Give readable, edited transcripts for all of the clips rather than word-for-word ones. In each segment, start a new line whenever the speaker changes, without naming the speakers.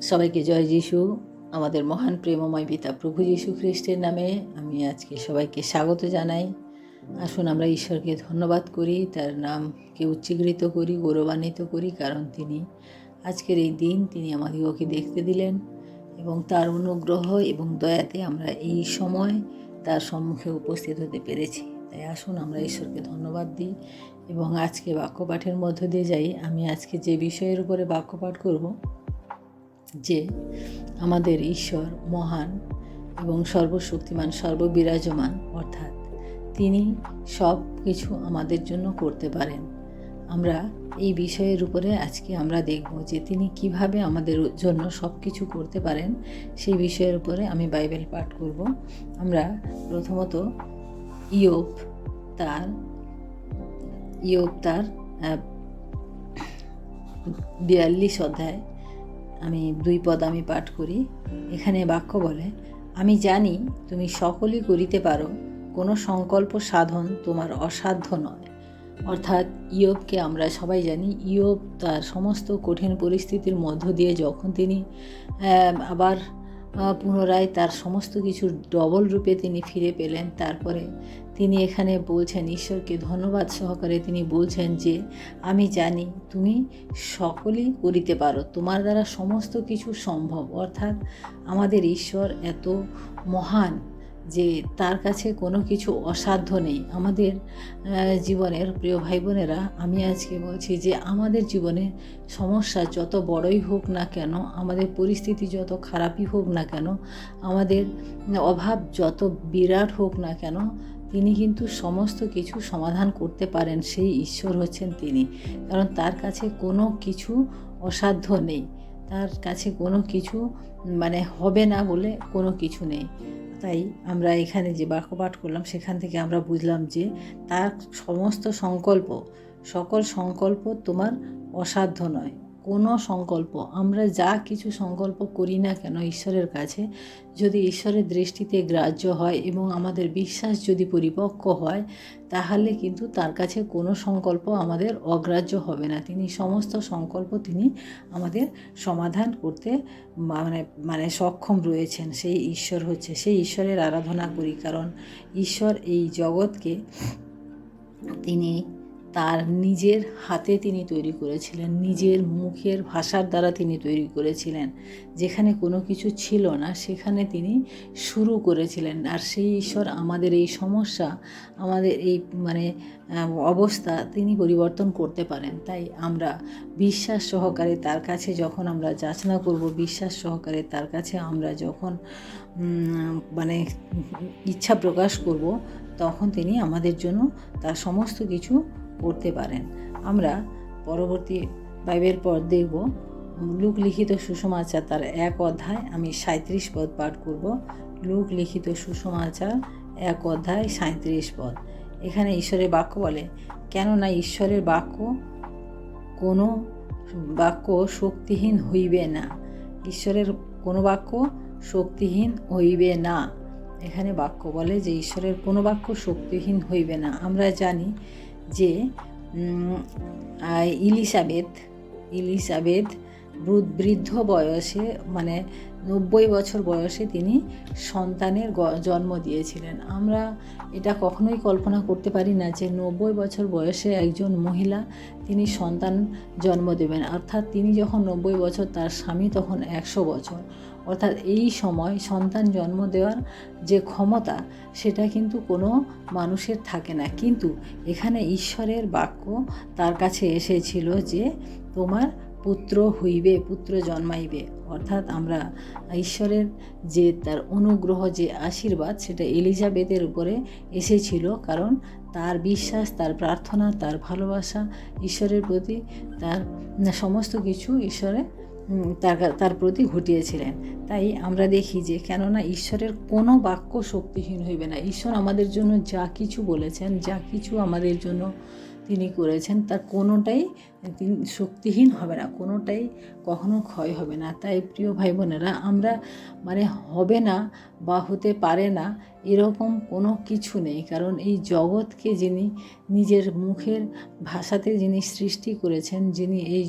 সবাইকে জয় যিশু। আমাদের মহান প্রেমময় পিতা প্রভু যীশু খ্রিস্টের নামে আমি আজকে সবাইকে স্বাগত জানাই। আসুন আমরা ঈশ্বরকে ধন্যবাদ করি, তার নামকে উচ্চীকৃত করি, গৌরবান্বিত করি, কারণ তিনি আজকের এই দিন তিনি আমাদিগকে দেখতে দিলেন এবং তার অনুগ্রহ এবং দয়াতে আমরা এই সময় তার সম্মুখে উপস্থিত হতে পেরেছি। তাই আসুন আমরা ঈশ্বরকে ধন্যবাদ দিই এবং আজকে বাক্যপাঠের মধ্য দিয়ে যাই। আমি আজকে যে বিষয়ের উপরে বাক্যপাঠ করব, যে আমাদের ঈশ্বর মহান এবং সর্বশক্তিমান, সর্ববিরাজমান, অর্থাৎ তিনি সব কিছু আমাদের জন্য করতে পারেন। আমরা এই বিষয়ের উপরে আজকে আমরা দেখব যে তিনি কিভাবে আমাদের জন্য সব কিছু করতে পারেন। সেই বিষয়ের উপরে আমি বাইবেল পাঠ করব। আমরা প্রথমত ইয়োব তার 42 অধ্যায় আমি 2 পদ আমি পাঠ করি। এখানে বাক্য বলে, আমি জানি তুমি সকলই করিতে পারো, কোনো সংকল্প সাধন তোমার অসাধ্য নয়। অর্থাৎ ইয়োবকে আমরা সবাই জানি, ইয়োব তার সমস্ত কঠিন পরিস্থিতির মধ্য দিয়ে যখন তিনি আবার পুনরায় তার সমস্ত কিছু ডবল রূপে তিনি ফিরে পেলেন, তারপরে তিনি এখানে বলছেন, ঈশ্বরকে ধন্যবাদ সহকারে তিনি বলছেন যে আমি জানি তুমি সকলই করিতে পারো, তোমার দ্বারা সমস্ত কিছু সম্ভব। অর্থাৎ আমাদের ঈশ্বর এত মহান যে তার কাছে কোনো কিছু অসাধ্য নেই। আমাদের জীবনের প্রিয় ভাই বোনেরা, আমি আজকে বলছি যে আমাদের জীবনে সমস্যা যত বড়ই হোক না কেন, আমাদের পরিস্থিতি যত খারাপই হোক না কেন, আমাদের অভাব যত বিরাট হোক না কেন, তিনি কিন্তু সমস্ত কিছু সমাধান করতে পারেন। সেই ঈশ্বর হচ্ছেন তিনি, কারণ তার কাছে কোনো কিছু অসাধ্য নেই। তার কাছে কোনো কিছু হবে না বলে কোনো কিছু নেই। তাই আমরা এখানে যে বাক্য পাঠ করলাম সেখান থেকে আমরা বুঝলাম যে তার সমস্ত সকল সংকল্প তোমার অসাধ্য নয়। কোনো সংকল্প, আমরা যা কিছু সংকল্প করি না কেন ঈশ্বরের কাছে, যদি ঈশ্বরের দৃষ্টিতে গ্রাহ্য হয় এবং আমাদের বিশ্বাস যদি পরিপক্ক হয়, তাহলে কিন্তু তার কাছে কোনো সংকল্প আমাদের অগ্রাহ্য হবে না। তিনি সমস্ত সংকল্প তিনি আমাদের সমাধান করতে সক্ষম রয়েছেন। সেই ঈশ্বরের আরাধনা করি, কারণ ঈশ্বর এই জগৎকে তিনি তার নিজের হাতে তিনি তৈরি করেছিলেন, নিজের মুখের ভাষার দ্বারা তিনি তৈরি করেছিলেন। যেখানে কোনো কিছু ছিল না সেখানে তিনি শুরু করেছিলেন। আর সেই ঈশ্বর আমাদের এই সমস্যা, আমাদের এই অবস্থা তিনি পরিবর্তন করতে পারেন। তাই আমরা বিশ্বাস সহকারে তার কাছে যখন আমরা যাচনা করব, বিশ্বাস সহকারে তার কাছে আমরা যখন ইচ্ছা প্রকাশ করব, তখন তিনি আমাদের জন্য তার সমস্ত কিছু করতে পারেন। আমরা পরবর্তী বাইবেল পদ দেখব, লুক লিখিত সুসমাচার তার 1 অধ্যায় আমি 37 পদ পাঠ করব। লুক লিখিত সুসমাচার 1 অধ্যায় 37 পদ। এখানে ঈশ্বরের বাক্য বলে, কেননা ঈশ্বরের কোনো বাক্য শক্তিহীন হইবে না। ঈশ্বরের কোনো বাক্য শক্তিহীন হইবে না। এখানে বাক্য বলে যে ঈশ্বরের কোনো বাক্য শক্তিহীন হইবে না। আমরা জানি যে ইলিসাবেথ বৃদ্ধ বয়সে 90 বছর বয়সে তিনি সন্তানের জন্ম দিয়েছিলেন। আমরা এটা কখনোই কল্পনা করতে পারি না যে 90 বছর বয়সে একজন মহিলা তিনি সন্তান জন্ম দেবেন। অর্থাৎ তিনি যখন 90 বছর, তার স্বামী তখন 100 বছর। অর্থাৎ এই সময় সন্তান জন্ম দেওয়ার যে ক্ষমতা, সেটা কিন্তু কোনো মানুষের থাকে না। কিন্তু এখানে ঈশ্বরের বাক্য তার কাছে এসেছিল যে তোমার পুত্র হইবে, পুত্র জন্মাইবে। অর্থাৎ আমরা ঈশ্বরের যে তার অনুগ্রহ, যে আশীর্বাদ, সেটা এলিজাবেথের উপরে এসেছিল, কারণ তার বিশ্বাস, তার প্রার্থনা, তার ভালোবাসা ঈশ্বরের প্রতি, তার সমস্ত কিছু ঈশ্বরে তার প্রতি ঘটিয়েছিলেন। তাই আমরা দেখি যে কেননা ঈশ্বরের কোনো বাক্য শক্তিহীন হইবে না। ঈশ্বর আমাদের জন্য যা কিছু বলেছেন, যা কিছু আমাদের জন্য তিনি করেছেন, তার কোনোটাই তিনি শক্তিহীন হবে না, কোনোটাই কখনো ক্ষয় হবে না। তাই প্রিয় ভাই বোনেরা, আমরা হবে না বা হতে পারে না এরকম কোনো কিছু নেই। কারণ এই জগৎকে যিনি নিজের মুখের ভাষাতে যিনি সৃষ্টি করেছেন, যিনি এই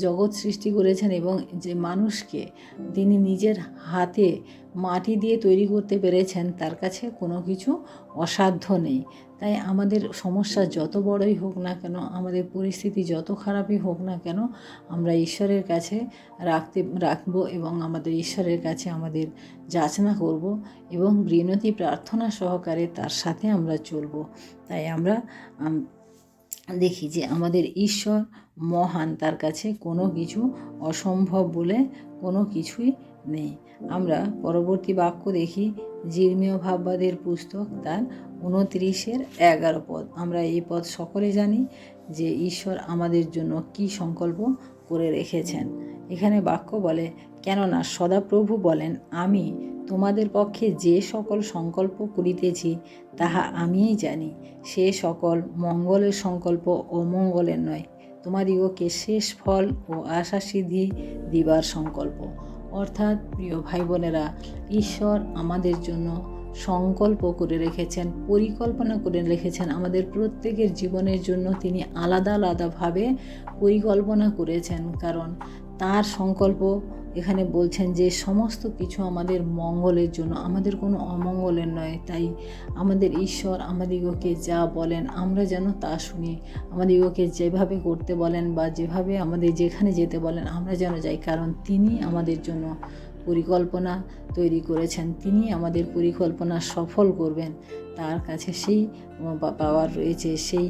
জগৎ সৃষ্টি করেছেন এবং যে মানুষকে তিনি নিজের হাতে মাটি দিয়ে তৈরি করতে পেরেছেন, তার কাছে কোনো কিছু অসাধ্য নেই। তাই আমাদের সমস্যা যত বড়ই হোক না কেন, আমাদের পরিস্থিতি যত খারাপই হোক না কেন, আমরা ঈশ্বরের কাছে রাখবো এবং আমাদের ঈশ্বরের কাছে আমাদের যাচনা করব এবং বিনতি প্রার্থনা সহকারে তার সাথে আমরা চলব। তাই আমরা দেখি যে আমাদের ঈশ্বর মহান, তার কাছে কোনো কিছু অসম্ভব বলে কোনো কিছুই নেই। আমরা পরবর্তী বাক্য দেখি, জির্মীয় ভাববাদের পুস্তক তার 29:11 পদ। আমরা এই পদ সকলে জানি যে ঈশ্বর আমাদের জন্য কি সংকল্প করে রেখেছেন। এখানে বাক্য বলে, কেননা সদাপ্রভু বলেন, আমি তোমাদের পক্ষে যে সকল সংকল্প করিতেছি তাহা আমিই জানি, সে সকল মঙ্গলের সংকল্প অমঙ্গলের নয়, তোমাদিগকে শেষ ফল ও আশা সিদ্ধি দিবার সংকল্প। অর্থাৎ প্রিয় ভাই বোনেরা, ঈশ্বর আমাদের জন্য সংকল্প করে রেখেছেন, পরিকল্পনা করে রেখেছেন। আমাদের প্রত্যেকের জীবনের জন্য তিনি আলাদা আলাদাভাবে পরিকল্পনা করেছেন, কারণ তার সংকল্প এখানে বলছেন যে সমস্ত কিছু আমাদের মঙ্গলের জন্য, আমাদের কোনো অমঙ্গলের নয়। তাই আমাদের ঈশ্বর আমাদিগকে যা বলেন আমরা যেন তা শুনি, আমাদিগকে যেভাবে করতে বলেন বা যেভাবে আমাদের যেখানে যেতে বলেন আমরা যেন যাই, কারণ তিনি আমাদের জন্য পরিকল্পনা তৈরি করেছেন, তিনি আমাদের পরিকল্পনা সফল করবেন। তার কাছে সেই পাওয়ার রয়েছে, সেই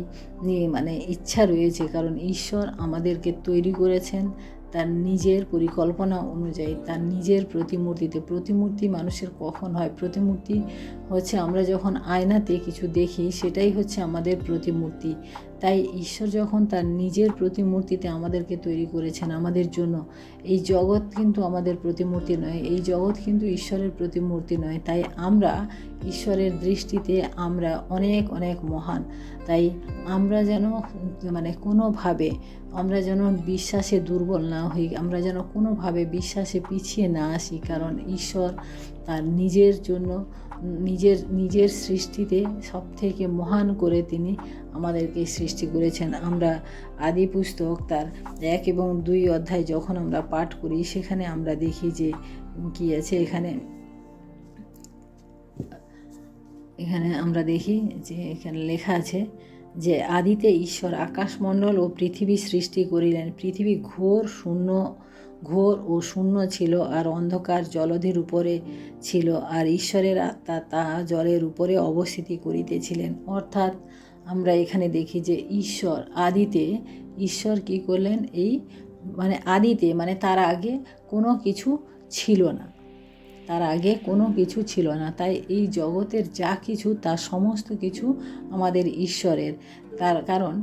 ইচ্ছা রয়েছে, কারণ ঈশ্বর আমাদেরকে তৈরি করেছেন তার নিজের পরিকল্পনা অনুযায়ী, তার নিজের প্রতিমূর্তিতে। প্রতিমূর্তি মানুষের কখন হয়? প্রতিমূর্তি হচ্ছে আমরা যখন আয়নাতে কিছু দেখি, সেটাই হচ্ছে আমাদের প্রতিমূর্তি। তাই ঈশ্বর যখন তার নিজের প্রতিমূর্তিতে আমাদেরকে তৈরি করেছেন আমাদের জন্য, এই জগৎ কিন্তু আমাদের প্রতিমূর্তি নয়, এই জগৎ কিন্তু ঈশ্বরের প্রতিমূর্তি নয়। তাই আমরা ঈশ্বরের দৃষ্টিতে আমরা অনেক অনেক মহান। তাই আমরা যেন কোনোভাবে আমরা যেন বিশ্বাসে দুর্বল না হই, আমরা যেন কোনোভাবে বিশ্বাসে পিছিয়ে না আসি, কারণ ঈশ্বর তার নিজের জন্য নিজের সৃষ্টিতে সবথেকে মহান করে তিনি আমাদেরকে সৃষ্টি করেছেন। আমরা আদি পুস্তক তার 1 এবং 2 অধ্যায় যখন আমরা পাঠ করি, সেখানে আমরা দেখি যে কি আছে। এখানে আমরা দেখি যে এখানে লেখা আছে যে আদিতে ঈশ্বর আকাশমণ্ডল ও পৃথিবী সৃষ্টি করিলেন। পৃথিবী ঘোর ও শূন্য ছিল, আর অন্ধকার জলধির উপরে ছিল, আর ঈশ্বরের আত্মা তাহা জলের উপরে অবস্থিতি করিতেছিলেন। অর্থাৎ আমরা এখানে দেখি যে আদিতে ঈশ্বর কি করলেন, আদিতে তার আগে কোনো কিছু ছিল না, তার আগে কোনো কিছু ছিল না। তাই এই জগতের যা কিছু তার সমস্ত কিছু আমাদের ঈশ্বরের। তার কারণ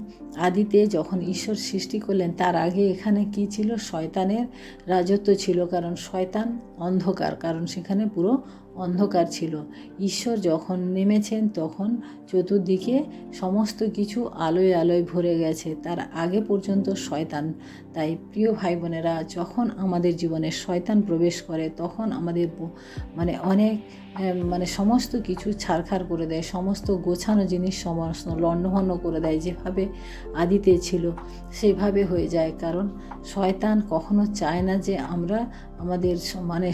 আদিতে যখন ঈশ্বর সৃষ্টি করলেন, তার আগে এখানে কি ছিল? শয়তানের রাজত্ব ছিল, কারণ শয়তান অন্ধকার, কারণ সেখানে পুরো অন্ধকার ছিল। ঈশ্বর যখন নেমেছেন তখন চতুর্দিকে সমস্ত কিছু আলোয় আলোয় ভরে গেছে, তার আগে পর্যন্ত শয়তান। তাই প্রিয় ভাই বোনেরা, যখন আমাদের জীবনে শয়তান প্রবেশ করে তখন আমাদের অনেক সমস্ত কিছু ছারখার করে দেয়, সমস্ত গোছানো জিনিস সমস্ত লণ্ডভণ্ড করে দেয়। যেভাবে আদিতে ছিল সেভাবে হয়ে যায়, কারণ শয়তান কখনো চায় না যে আমরা আমাদের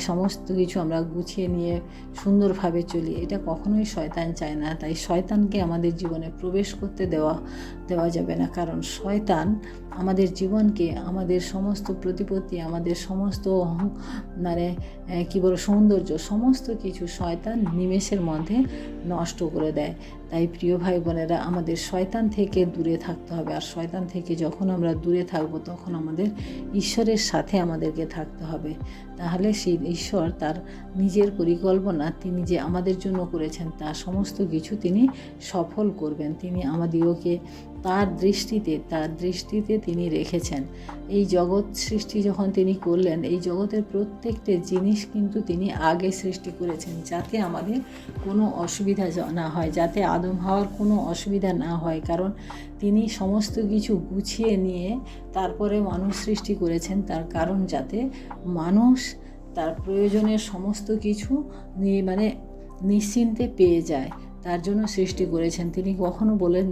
সমস্ত কিছু আমরা গুছিয়ে নিয়ে সুন্দরভাবে চলি, এটা কখনোই শয়তান চায় না। তাই শয়তানকে আমাদের জীবনে প্রবেশ করতে দেওয়া যাবে না, কারণ শয়তান আমাদের জীবনকে, আমাদের সমস্ত প্রতিপত্তি, আমাদের সমস্ত সৌন্দর্য, সমস্ত কিছু শয়তান নিমেষের মধ্যে নষ্ট করে দেয়। তাই প্রিয় ভাই বোনেরা, আমাদের শয়তান থেকে দূরে থাকতে হবে। আর শয়তান থেকে যখন আমরা দূরে থাকবো, তখন আমাদের ঈশ্বরের সাথে আমাদেরকে থাকতে হবে। তাহলে সেই ঈশ্বর তার নিজের পরিকল্পনা তিনি যে আমাদের জন্য করেছেন, তার সমস্ত কিছু তিনি সফল করবেন। তিনি আমাদিগকে তার দৃষ্টিতে তিনি রেখেছেন। এই জগৎ সৃষ্টি যখন তিনি করলেন, এই জগতের প্রত্যেকটা জিনিস কিন্তু তিনি আগে সৃষ্টি করেছেন, যাতে আমাদের কোনো অসুবিধা না হয়, যাতে আদম হাওয়ার কোনো অসুবিধা না হয়। কারণ তিনি সমস্ত কিছু গুছিয়ে নিয়ে তারপরে মানুষ সৃষ্টি করেছেন, তার কারণ যাতে মানুষ তার প্রয়োজনের সমস্ত কিছু নিশ্চিন্তে পেয়ে যায়, তার জন্য সৃষ্টি করেছেন। তিনি কখনো বলেন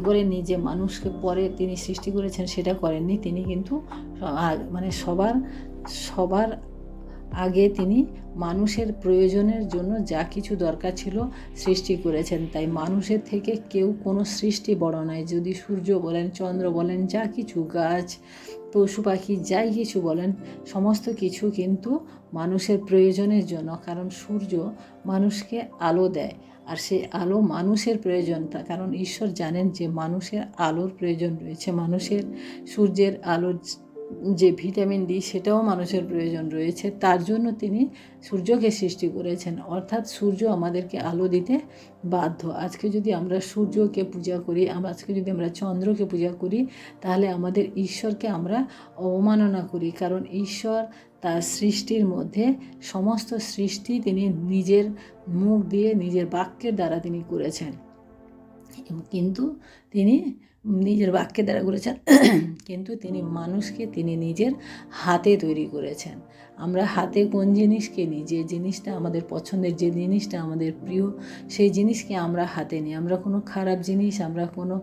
করেননি যে মানুষকে পরে তিনি সৃষ্টি করেছেন সেটা করেননি। তিনি কিন্তু সবার আগে তিনি মানুষের প্রয়োজনের জন্য যা কিছু দরকার ছিল সৃষ্টি করেছেন। তাই মানুষের থেকে কেউ কোনো সৃষ্টি বড় নয়। যদি সূর্য বলেন, চন্দ্র বলেন, যা কিছু গাছ, পশু পাখি, যাই কিছু বলেন, সমস্ত কিছু কিন্তু মানুষের প্রয়োজনের জন্য। কারণ সূর্য মানুষকে আলো দেয়, আর সেই আলো মানুষের প্রয়োজন। কারণ ঈশ্বর জানেন যে মানুষের আলোর প্রয়োজন রয়েছে, মানুষের সূর্যের আলোর যে ভিটামিন ডি সেটাও মানুষের প্রয়োজন রয়েছে। তার জন্য তিনি সূর্যকে সৃষ্টি করেছেন, অর্থাৎ সূর্য আমাদেরকে আলো দিতে বাধ্য। আজকে যদি আমরা সূর্যকে পূজা করি, আজকে যদি আমরা চন্দ্রকে পূজা করি, তাহলে আমাদের ঈশ্বরকে আমরা অবমাননা করি। কারণ ঈশ্বর তার সৃষ্টির মধ্যে সমস্ত সৃষ্টি তিনি নিজের মুখ দিয়ে, নিজের বাক্যের দ্বারা তিনি করেছেন, কিন্তু তিনি নিজের বাক্যের দ্বারা করেছেন কিন্তু তিনি মানুষকে তিনি নিজের হাতে তৈরি করেছেন। আমরা হাতে কোন জিনিসকে নিই? যে জিনিসটা আমাদের পছন্দের, যে জিনিসটা আমাদের প্রিয়, সেই জিনিসকে আমরা হাতে নিই। আমরা কোনো খারাপ জিনিস, আমরা কোনো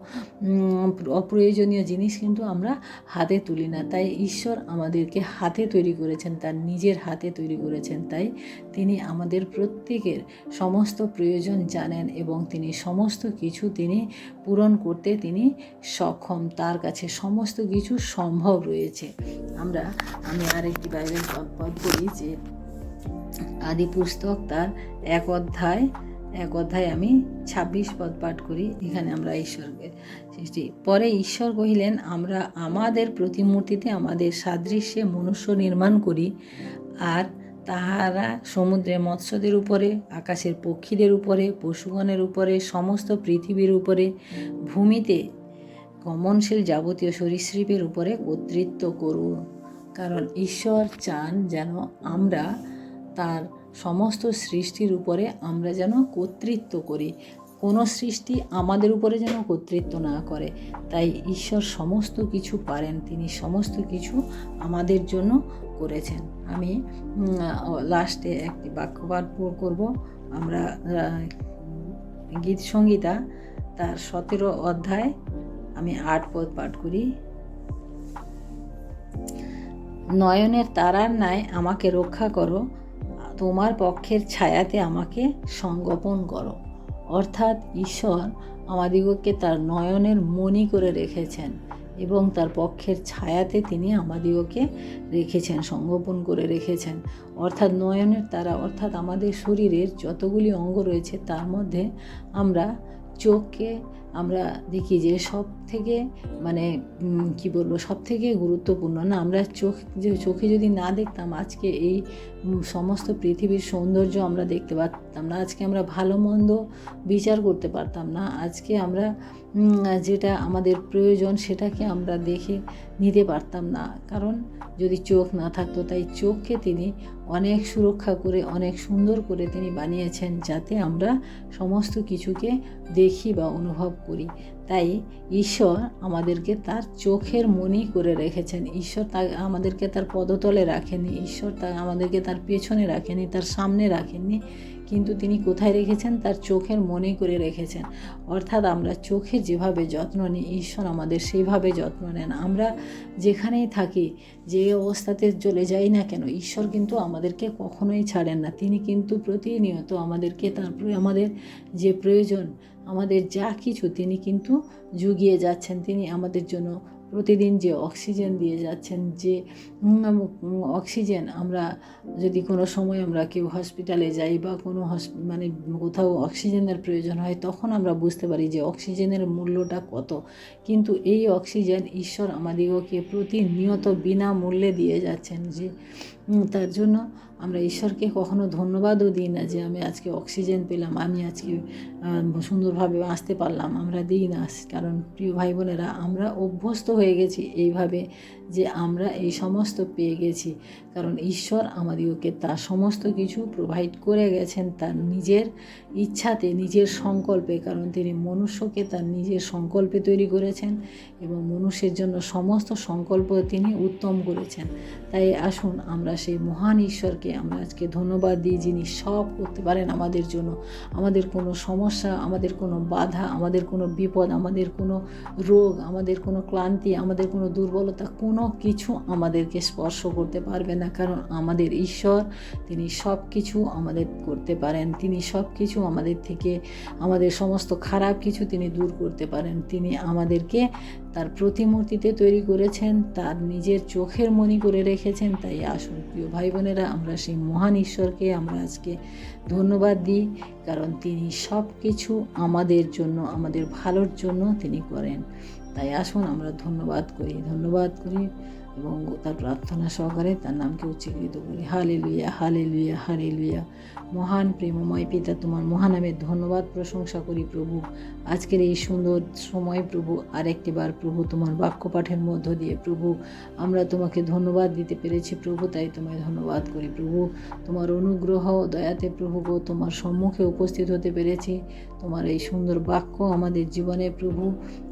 অপ্রয়োজনীয় জিনিস কিন্তু আমরা হাতে তুলি না। তাই ঈশ্বর আমাদেরকে হাতে তৈরি করেছেন, তার নিজের হাতে তৈরি করেছেন। তাই তিনি আমাদের প্রত্যেকের সমস্ত প্রয়োজন জানেন এবং তিনি সমস্ত কিছু তিনি পূরণ করতে তিনি সক্ষম। তার কাছে সমস্ত কিছু সম্ভব রয়েছে। আমি আরেকটি বাইবেল পদ পড়ি, যে আদি পুস্তক তার এক অধ্যায় আমি 26 পদ পাঠ করি। এখানে আমরা ঈশ্বরকে সৃষ্টি। পরে ঈশ্বর কহিলেন, আমরা আমাদের প্রতিমূর্তিতে আমাদের সাদৃশ্যে মনুষ্য নির্মাণ করি, আর তাহারা সমুদ্রের মৎস্যদের উপরে, আকাশের পক্ষীদের উপরে, পশুগণের উপরে, সমস্ত পৃথিবীর উপরে, ভূমিতে গমনশীল যাবতীয় সরীসৃপের উপরে কর্তৃত্ব করুন। কারণ ঈশ্বর চান যেন আমরা তার সমস্ত সৃষ্টির উপরে আমরা যেন কর্তৃত্ব করি, কোনো সৃষ্টি আমাদের উপরে যেন কর্তৃত্ব না করে। তাই ঈশ্বর সমস্ত কিছু পারেন, তিনি সমস্ত কিছু আমাদের জন্য করেছেন। আমি লাস্টে একটি বাক্যপাঠ করব। আমরা গীত সংহিতা তার 17 অধ্যায় আমি 8 পদ পাঠ করি। নয়নের তারার ন্যায় আমাকে রক্ষা করো, তোমার পক্ষের ছায়াতে আমাকে সংগোপন করো। অর্থাৎ ঈশ্বর আমাদিগকে তার নয়নের মণি করে রেখেছেন এবং তার পক্ষের ছায়াতে তিনি আমাদিগকে রেখেছেন, সংগোপন করে রেখেছেন। অর্থাৎ নয়নের তারা, অর্থাৎ আমাদের শরীরের যতগুলি অঙ্গ রয়েছে তার মধ্যে আমরা চোখকে আমরা দেখি যে সব থেকে সব থেকে গুরুত্বপূর্ণ না। আমরা চোখে যদি না দেখতাম, আজকে এই সমস্ত পৃথিবীর সৌন্দর্য আমরা দেখতে পারতাম না, আজকে আমরা ভালো মন্দ বিচার করতে পারতাম না, আজকে আমরা যেটা আমাদের প্রয়োজন সেটাকে আমরা দেখে নিতে পারতাম না, কারণ যদি চোখ না থাকতো। তাই চোখকে তিনি অনেক সুরক্ষা করে, অনেক সুন্দর করে তিনি বানিয়েছেন, যাতে আমরা সমস্ত কিছুকে দেখি বা অনুভব করি। তাই ঈশ্বর আমাদেরকে তার চোখের মণি করে রেখেছেন। ঈশ্বর আমাদেরকে তার পদতলে রাখেনি, ঈশ্বর আমাদেরকে তার পেছনে রাখেনি, তার সামনে রাখেননি, কিন্তু তিনি কোথায় রেখেছেন? তার চোখের মণি করে রেখেছেন। অর্থাৎ আমরা চোখের যেভাবে যত্ন নিই, ঈশ্বর আমাদের সেইভাবে যত্ন নেন। আমরা যেখানেই থাকি, যে অবস্থাতে চলে যাই না কেন, ঈশ্বর কিন্তু আমাদেরকে কখনোই ছাড়েন না। তিনি কিন্তু প্রতিনিয়ত আমাদেরকে আমাদের যে প্রয়োজন, আমাদের যা কিছু তিনি কিন্তু জুগিয়ে যাচ্ছেন। তিনি আমাদের জন্য প্রতিদিন যে অক্সিজেন দিয়ে যাচ্ছেন, যে অক্সিজেন আমরা যদি কোনো সময় আমরা কেউ হসপিটালে যাই বা কোনো কোথাও অক্সিজেনের প্রয়োজন হয়, তখন আমরা বুঝতে পারি যে অক্সিজেনের মূল্যটা কত। কিন্তু এই অক্সিজেন ঈশ্বর আমাদিগকে প্রতিনিয়ত বিনামূল্যে দিয়ে যাচ্ছেন। যে তার জন্য আমরা ঈশ্বরকে কখনো ধন্যবাদও দিই না যে আমি আজকে অক্সিজেন পেলাম, আমি আজকে সুন্দরভাবে বাঁচতে পারলাম, আমরা দিই না। কারণ প্রিয় ভাই বোনেরা, আমরা অভ্যস্ত হয়ে গেছি এইভাবে যে আমরা এই সমস্ত পেয়ে গেছি, কারণ ঈশ্বর আমাদেরকে তার সমস্ত কিছু প্রোভাইড করে গেছেন তার নিজের ইচ্ছাতে, নিজের সংকল্পে, কারণ তিনি মনুষ্যকে তার নিজের সংকল্পে তৈরি করেছেন এবং মনুষ্যের জন্য সমস্ত সংকল্প তিনি উত্তম করেছেন। তাই আসুন আমরা সেই মহান ঈশ্বরকে আমরা আজকে ধন্যবাদ দিই, যিনি সব করতে পারেন আমাদের জন্য। আমাদের কোনো সমস্যা, আমাদের কোনো বাধা, আমাদের কোনো বিপদ, আমাদের কোনো রোগ, আমাদের কোনো ক্লান্তি, আমাদের কোনো দুর্বলতা, কোনো কিছু আমাদেরকে স্পর্শ করতে পারবে না, কারণ আমাদের ঈশ্বর তিনি সব কিছু আমাদের করতে পারেন। তিনি সব কিছু আমাদের থেকে, আমাদের সমস্ত খারাপ কিছু তিনি দূর করতে পারেন। তিনি আমাদেরকে তার প্রতিমূর্তিতে তৈরি করেছেন, তার নিজের চোখের মণি করে রেখেছেন। তাই আসুন প্রিয় ভাই বোনেরা, আমরা সেই মহান ঈশ্বরকে আমরা আজকে ধন্যবাদ দিই, কারণ তিনি সব কিছু আমাদের জন্য, আমাদের ভালোর জন্য তিনি করেন। তাই আসুন আমরা ধন্যবাদ করি এবং তার প্রার্থনা সহকারে তার নামকে উচ্চীকৃত করি। Hallelujah, hallelujah, hallelujah. মহান প্রেমময় পিতা, তোমার মহানামের ধন্যবাদ প্রশংসা করি প্রভু। আজকের এই সুন্দর সময় প্রভু, আরেকটি বার প্রভু তোমার বাক্য পাঠের মধ্য দিয়ে প্রভু আমরা তোমাকে ধন্যবাদ দিতে পেরেছি প্রভু, তাই তোমায় ধন্যবাদ করি প্রভু। তোমার অনুগ্রহ দয়াতে প্রভু গো তোমার সম্মুখে উপস্থিত হতে পেরেছি। তোমার এই সুন্দর বাক্য আমাদের জীবনে প্রভু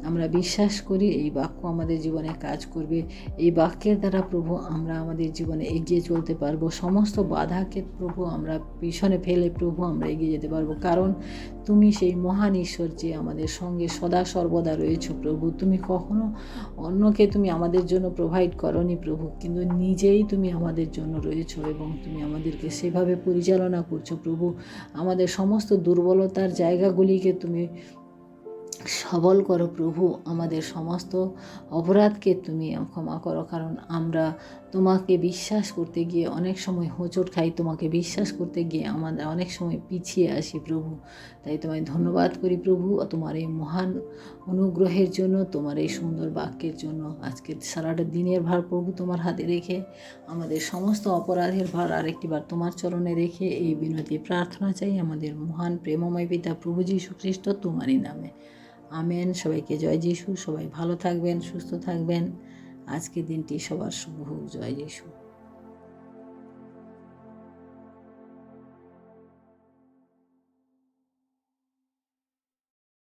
আমরা বিশ্বাস করি, এই বাক্য আমাদের জীবনে কাজ করবে। এই বাক্যের দ্বারা প্রভু আমরা আমাদের জীবনে এগিয়ে চলতে পারবো। সমস্ত বাধাকে প্রভু আমরা পিছনে ফেলে প্রভু আমরা এগিয়ে যেতে পারবো, কারণ তুমি সেই মহান ঈশ্বর যে আমাদের সঙ্গে সদা সর্বদা রয়েছো প্রভু। তুমি কখনো অন্যকে তুমি আমাদের জন্য প্রোভাইড করনি প্রভু, কিন্তু নিজেই তুমি আমাদের জন্য রয়েছো এবং তুমি আমাদেরকে সেভাবে পরিচালনা করছো প্রভু। আমাদের সমস্ত দুর্বলতার জায়গাগুলিকে তুমি সবল করো প্রভু, আমাদের সমস্ত অপরাধকে তুমি ক্ষমা করো, কারণ আমরা তোমাকে বিশ্বাস করতে গিয়ে অনেক সময় হোঁচট খাই, তোমাকে বিশ্বাস করতে গিয়ে আমরা অনেক সময় পিছিয়ে আসি প্রভু। তাই তোমায় ধন্যবাদ করি প্রভু তোমার এই মহান অনুগ্রহের জন্য, তোমার এই সুন্দর বাক্যের জন্য। আজকে সারাটা দিনের ভার প্রভু তোমার হাতে রেখে, আমাদের সমস্ত অপরাধের ভার আরেকটি বার তোমার চরণে রেখে এই বিনতি প্রার্থনা চাই আমাদের মহান প্রেমময় পিতা প্রভু যীশু খ্রিস্ট তোমারই নামে, আমেন। সবাইকে জয় যিশু। সবাই ভালো থাকবেন, সুস্থ থাকবেন। আজকের দিনটি সবার শুভ হোক। জয় যিশু।